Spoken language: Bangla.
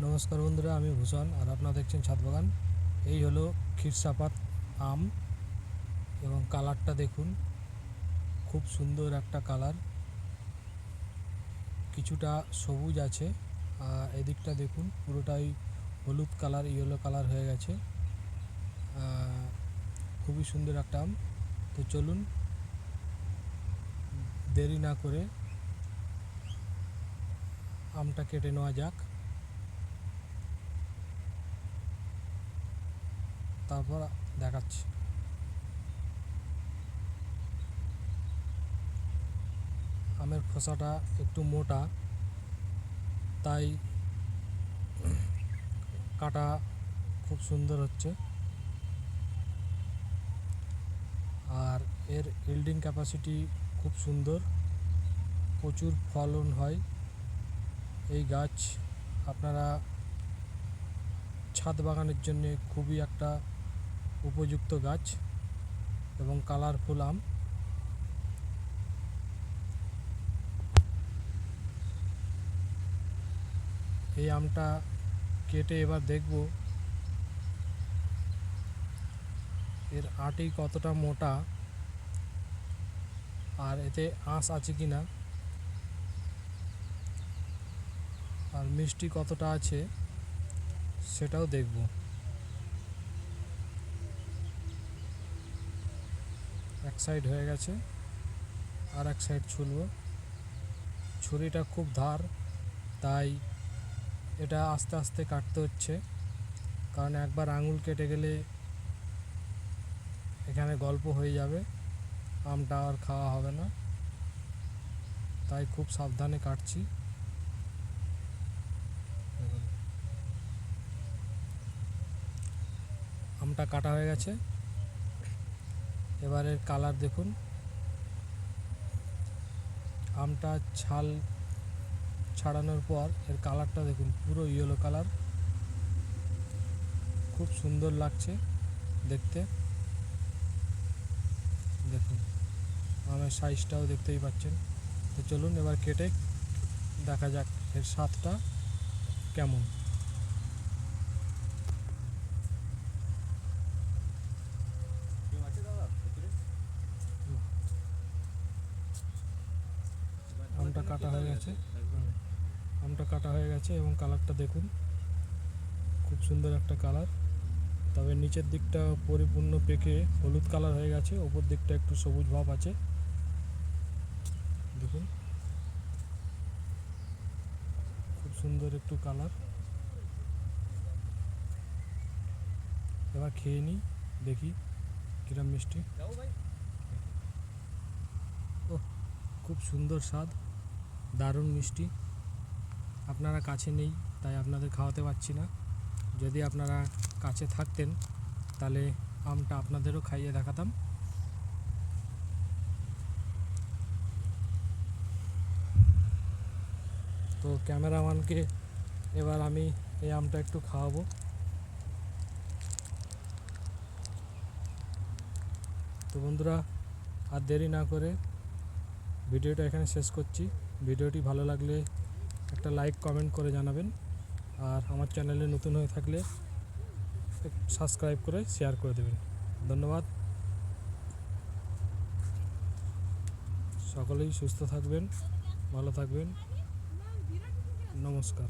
নমস্কার বন্ধুরা, আমি ভূষণ আর আপনারা দেখছেন ছাদ বাগান। এই হলো ক্ষীরসাপাত আম এবং কালারটা দেখুন, খুব সুন্দর একটা কালার, কিছুটা সবুজ আছে আর এদিকটা দেখুন পুরোটাই হলুদ কালার, ইয়েলো কালার হয়ে গেছে। খুবই সুন্দর একটা আম। তো চলুন দেরি না করে আমটা কেটে নেওয়া যাক, তারপর দেখাচ্ছি। আমের খোসাটা একটু মোটা, তাই কাটা খুব সুন্দর হচ্ছে। আর এর ইল্ডিং ক্যাপাসিটি খুব সুন্দর, প্রচুর ফলন হয়। এই গাছ আপনারা ছাদ বাগানের জন্য খুবই একটা উপযুক্ত গাছ এবং কালারফুল আম। এই আমটা কেটে এবার দেখব এর আঁটি কতটা মোটা আর এতে আঁশ আছে কি না, আর মিষ্টি কতটা আছে সেটাও দেখব। এক সাইড হয়ে গেছে, আর এক সাইড ছুলব। ছুরিটা খুব ধার, তাই এটা আস্তে আস্তে কাটতে হচ্ছে, কারণ একবার আঙুল কেটে গেলে এখানে গল্প হয়ে যাবে, আমটা আর খাওয়া হবে না। তাই খুব সাবধানে কাটছি। আমটা কাটা হয়ে গেছে, এবারের কালার দেখুন। আমটা ছাল ছাড়ানোর পর এর কালারটা দেখুন, পুরো ইয়েলো কালার, খুব সুন্দর লাগছে দেখতে। দেখুন আমের সাইজটাও দেখতেই পাচ্ছেন। তো চলুন এবার কেটে দেখা যাক এর স্বাদটা কেমন। আমটা কাটা হয়ে গেছে, এবং কালারটা দেখুন, খুব সুন্দর একটা কালার। তবে নিচের দিকটা পরিপূর্ণ পেকে হলুদ কালার হয়ে গেছে, ওপর দিকটা একটু সবুজ ভাব আছে। দেখুন খুব সুন্দর একটু কালার। এবার খেয়ে নিই, দেখি কিরম মিষ্টি। ও, খুব সুন্দর স্বাদ, দারুণ মিষ্টি। আপনারা কাছে নেই তাই আপনাদের খাওয়াতে পারছি না। যদি আপনারা কাছে থাকতেন তাহলে আমটা আপনাদেরও খাইয়ে দেখাতাম। তো ক্যামেরাম্যানকে এবার আমি এই আমটা একটু খাওয়াবো। তো বন্ধুরা, আর দেরি না করে ভিডিওটা এখানে শেষ করছি। ভিডিওটি ভালো লাগলে একটা লাইক কমেন্ট করে জানাবেন, আর আমার চ্যানেলে নতুন হয়ে থাকলে সাবস্ক্রাইব করে শেয়ার করে দেবেন। ধন্যবাদ। সকলেই সুস্থ থাকবেন, ভালো থাকবেন। নমস্কার।